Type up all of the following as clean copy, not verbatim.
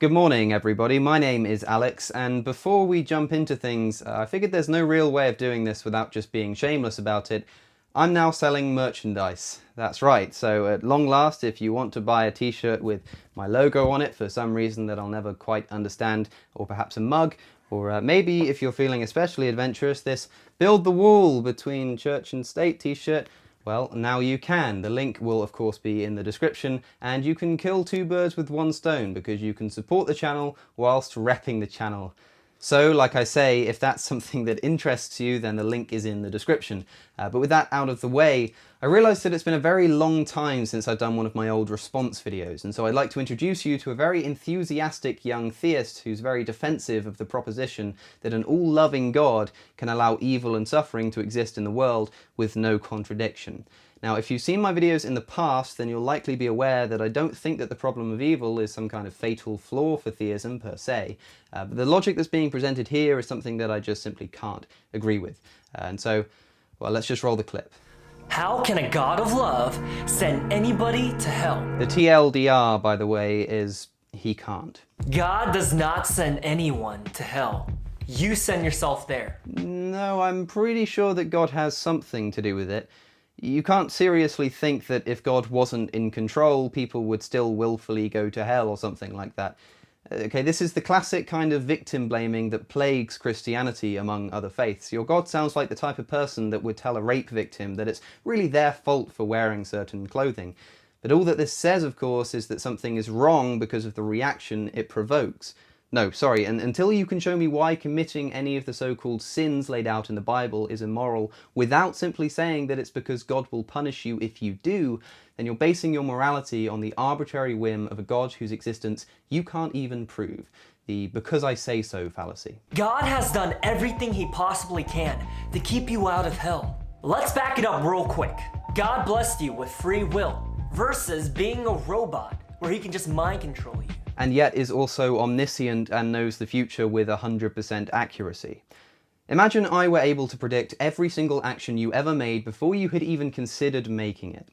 Good morning, everybody. My name is Alex, and before we jump into things, I figured there's no real way of doing this without just being shameless about it. I'm now selling merchandise. That's right, so at long last, if you want to buy a t-shirt with my logo on it for some reason that I'll never quite understand, or perhaps a mug, or maybe if you're feeling especially adventurous, this Build the Wall Between Church and State t-shirt, well, now you can. The link will of course be in the description, and you can kill two birds with one stone because you can support the channel whilst repping the channel. So, like I say, if that's something that interests you, then the link is in the description. But with that out of the way, I realised that it's been a very long time since I've done one of my old response videos, and so I'd like to introduce you to a very enthusiastic young theist who's very defensive of the proposition that an all-loving God can allow evil and suffering to exist in the world with no contradiction. Now, if you've seen my videos in the past, then you'll likely be aware that I don't think that the problem of evil is some kind of fatal flaw for theism per se, but the logic that's being presented here is something that I just simply can't agree with. And so, well, let's just roll the clip. How can a God of love send anybody to hell? The TLDR, by the way, is he can't. God does not send anyone to hell. You send yourself there. No, I'm pretty sure that God has something to do with it. You can't seriously think that if God wasn't in control, people would still willfully go to hell or something like that. Okay, this is the classic kind of victim blaming that plagues Christianity among other faiths. Your God sounds like the type of person that would tell a rape victim that it's really their fault for wearing certain clothing. But all that this says, of course, is that something is wrong because of the reaction it provokes. No, sorry, and until you can show me why committing any of the so-called sins laid out in the Bible is immoral without simply saying that it's because God will punish you if you do, then you're basing your morality on the arbitrary whim of a God whose existence you can't even prove. The because I say so fallacy. God has done everything he possibly can to keep you out of hell. Let's back it up real quick. God blessed you with free will versus being a robot where he can just mind control you. And yet is also omniscient and knows the future with 100% accuracy. Imagine I were able to predict every single action you ever made before you had even considered making it.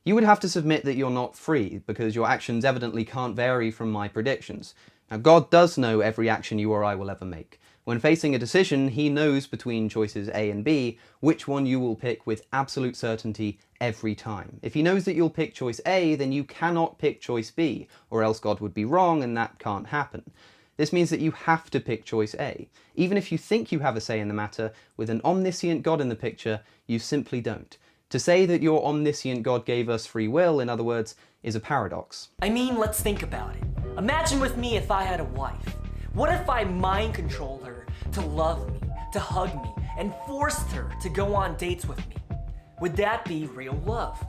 You would have to submit that you're not free, because your actions evidently can't vary from my predictions. Now, God does know every action you or I will ever make. When facing a decision, he knows between choices A and B which one you will pick with absolute certainty every time. If he knows that you'll pick choice A, then you cannot pick choice B, or else God would be wrong and that can't happen. This means that you have to pick choice A. Even if you think you have a say in the matter, with an omniscient God in the picture, you simply don't. To say that your omniscient God gave us free will, in other words, is a paradox. I mean, let's think about it. Imagine with me if I had a wife. What if I mind controlled her to love me, to hug me, and forced her to go on dates with me? Would that be real love?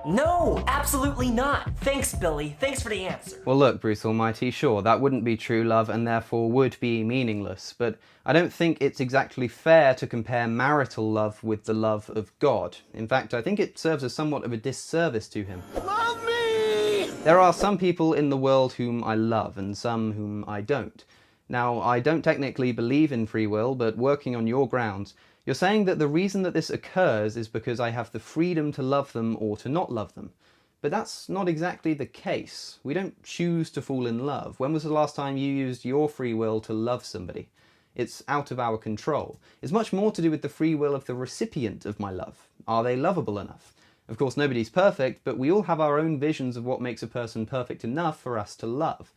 No, absolutely not. Thanks, Billy. Thanks for the answer. Well look, Bruce Almighty, sure, that wouldn't be true love and therefore would be meaningless, but I don't think it's exactly fair to compare marital love with the love of God. In fact, I think it serves as somewhat of a disservice to him. Love me! There are some people in the world whom I love and some whom I don't. Now, I don't technically believe in free will, but working on your grounds, you're saying that the reason that this occurs is because I have the freedom to love them or to not love them. But that's not exactly the case. We don't choose to fall in love. When was the last time you used your free will to love somebody? It's out of our control. It's much more to do with the free will of the recipient of my love. Are they lovable enough? Of course, nobody's perfect, but we all have our own visions of what makes a person perfect enough for us to love.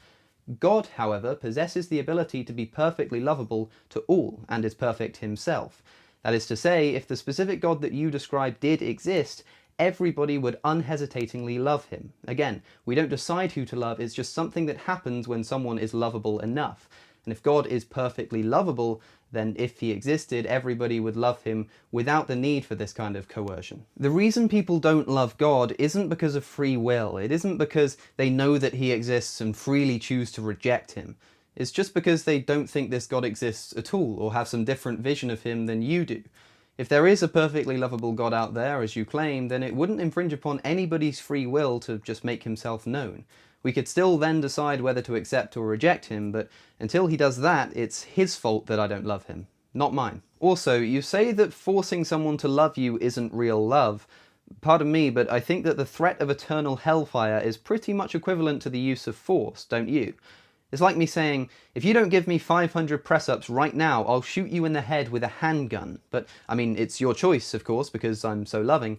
God, however, possesses the ability to be perfectly lovable to all, and is perfect himself. That is to say, if the specific God that you describe did exist, everybody would unhesitatingly love him. Again, we don't decide who to love, it's just something that happens when someone is lovable enough. And if God is perfectly lovable, then if he existed, everybody would love him without the need for this kind of coercion. The reason people don't love God isn't because of free will. It isn't because they know that he exists and freely choose to reject him. It's just because they don't think this God exists at all, or have some different vision of him than you do. If there is a perfectly lovable God out there, as you claim, then it wouldn't infringe upon anybody's free will to just make himself known. We could still then decide whether to accept or reject him, but until he does that, it's his fault that I don't love him, not mine. Also, you say that forcing someone to love you isn't real love. Pardon me, but I think that the threat of eternal hellfire is pretty much equivalent to the use of force, don't you? It's like me saying, if you don't give me 500 press-ups right now, I'll shoot you in the head with a handgun. But, I mean, it's your choice, of course, because I'm so loving.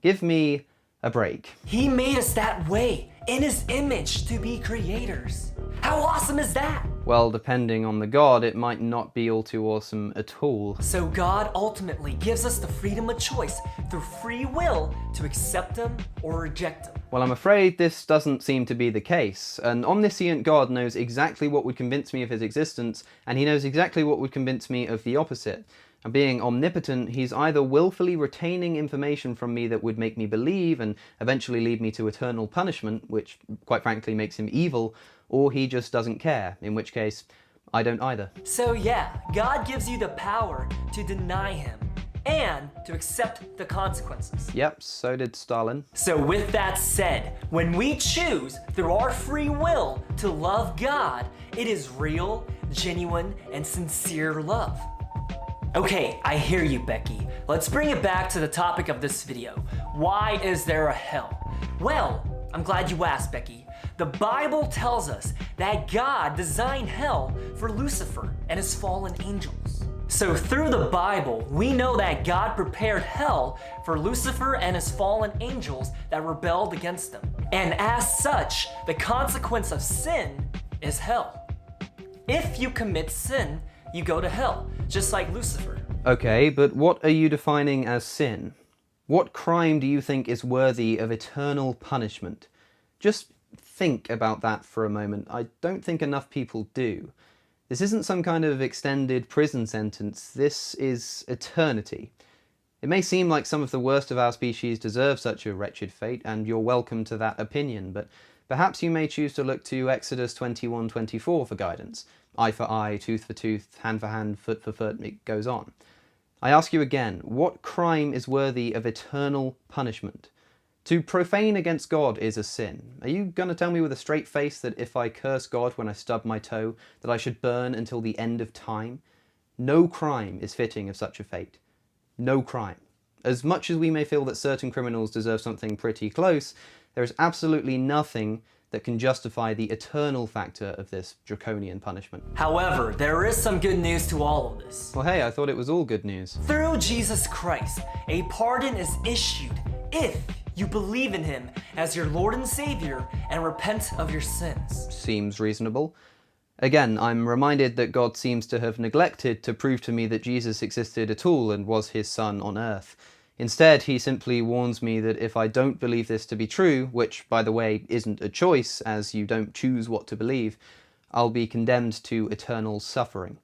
Give me a break. He made us that way, in his image, to be creators. How awesome is that? Well, depending on the God, it might not be all too awesome at all. So God ultimately gives us the freedom of choice through free will to accept him or reject him. Well, I'm afraid this doesn't seem to be the case. An omniscient God knows exactly what would convince me of his existence, and he knows exactly what would convince me of the opposite. And being omnipotent, he's either willfully retaining information from me that would make me believe and eventually lead me to eternal punishment, which quite frankly makes him evil, or he just doesn't care, in which case, I don't either. So yeah, God gives you the power to deny him and to accept the consequences. Yep, so did Stalin. So with that said, when we choose through our free will to love God, it is real, genuine, and sincere love. Okay, I hear you, Becky. Let's bring it back to the topic of this video. Why is there a hell? Well, I'm glad you asked, Becky. The Bible tells us that God designed hell for Lucifer and his fallen angels. So through the Bible, we know that God prepared hell for Lucifer and his fallen angels that rebelled against him. And as such, the consequence of sin is hell. If you commit sin, you go to hell, just like Lucifer. Okay, but what are you defining as sin? What crime do you think is worthy of eternal punishment? Just think about that for a moment. I don't think enough people do. This isn't some kind of extended prison sentence. This is eternity. It may seem like some of the worst of our species deserve such a wretched fate, and you're welcome to that opinion, but perhaps you may choose to look to Exodus 21:24 for guidance. Eye for eye, tooth for tooth, hand for hand, foot for foot, it goes on. I ask you again, what crime is worthy of eternal punishment? To profane against God is a sin. Are you going to tell me with a straight face that if I curse God when I stub my toe, that I should burn until the end of time? No crime is fitting of such a fate. No crime. As much as we may feel that certain criminals deserve something pretty close, there is absolutely nothing that can justify the eternal factor of this draconian punishment. However, there is some good news to all of this. Well, hey, I thought it was all good news. Through Jesus Christ, a pardon is issued if you believe in him as your Lord and Savior and repent of your sins. Seems reasonable. Again, I'm reminded that God seems to have neglected to prove to me that Jesus existed at all and was his son on earth. Instead, he simply warns me that if I don't believe this to be true, which, by the way, isn't a choice, as you don't choose what to believe, I'll be condemned to eternal suffering.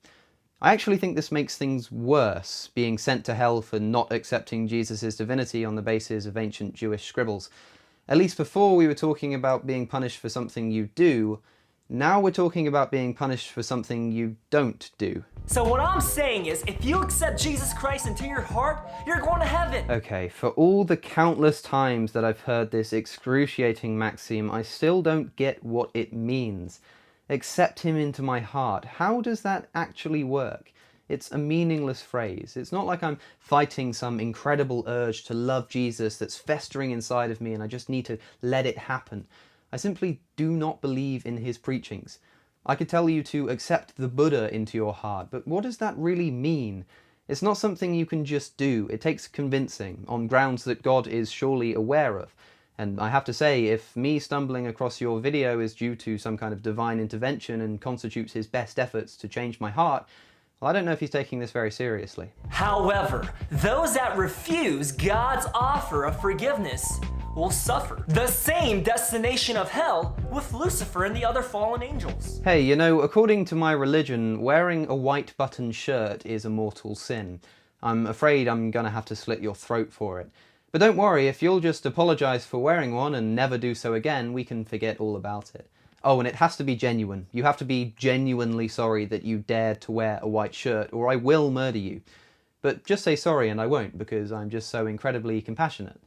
I actually think this makes things worse, being sent to hell for not accepting Jesus' divinity on the basis of ancient Jewish scribbles. At least before we were talking about being punished for something you do, now we're talking about being punished for something you don't do. So what I'm saying is, if you accept Jesus Christ into your heart, you're going to heaven. Okay, for all the countless times that I've heard this excruciating maxim, I still don't get what it means. Accept him into my heart. How does that actually work? It's a meaningless phrase. It's not like I'm fighting some incredible urge to love Jesus that's festering inside of me and I just need to let it happen. I simply do not believe in his preachings. I could tell you to accept the Buddha into your heart, but what does that really mean? It's not something you can just do. It takes convincing, on grounds that God is surely aware of. And I have to say, if me stumbling across your video is due to some kind of divine intervention and constitutes his best efforts to change my heart, well, I don't know if he's taking this very seriously. However, those that refuse God's offer of forgiveness will suffer the same destination of hell with Lucifer and the other fallen angels. Hey, you know, according to my religion, wearing a white button shirt is a mortal sin. I'm afraid I'm gonna have to slit your throat for it. But don't worry, if you'll just apologize for wearing one and never do so again, we can forget all about it. Oh, and it has to be genuine. You have to be genuinely sorry that you dared to wear a white shirt, or I will murder you. But just say sorry and I won't, because I'm just so incredibly compassionate.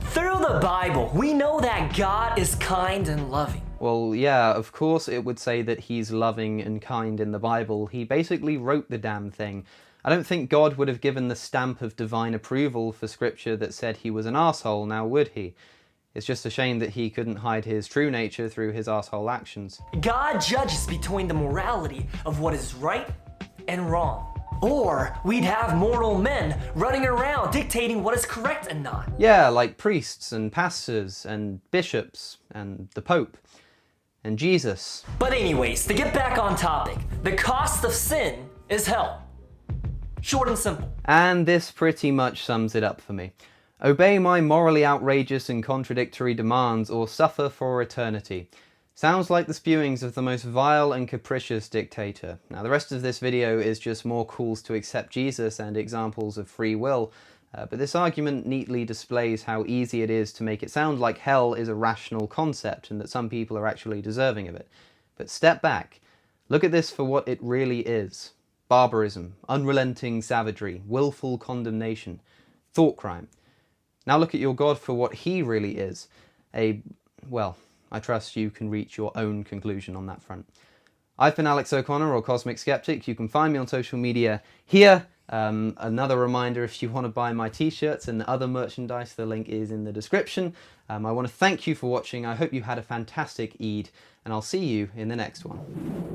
Through the Bible, we know that God is kind and loving. Well, yeah, of course it would say that he's loving and kind in the Bible. He basically wrote the damn thing. I don't think God would have given the stamp of divine approval for scripture that said he was an arsehole, now would he? It's just a shame that he couldn't hide his true nature through his asshole actions. God judges between the morality of what is right and wrong. Or we'd have mortal men running around dictating what is correct and not. Yeah, like priests and pastors and bishops and the Pope and Jesus. But anyways, to get back on topic, the cost of sin is hell. Short and simple. And this pretty much sums it up for me. Obey my morally outrageous and contradictory demands or suffer for eternity. Sounds like the spewings of the most vile and capricious dictator. Now the rest of this video is just more calls to accept Jesus and examples of free will, but this argument neatly displays how easy it is to make it sound like hell is a rational concept and that some people are actually deserving of it. But step back, look at this for what it really is. Barbarism, unrelenting savagery, willful condemnation, thought crime. Now look at your God for what he really is. Well, I trust you can reach your own conclusion on that front. I've been Alex O'Connor, or Cosmic Skeptic. You can find me on social media here. Another reminder, if you want to buy my t-shirts and other merchandise, the link is in the description. I want to thank you for watching. I hope you had a fantastic Eid, and I'll see you in the next one.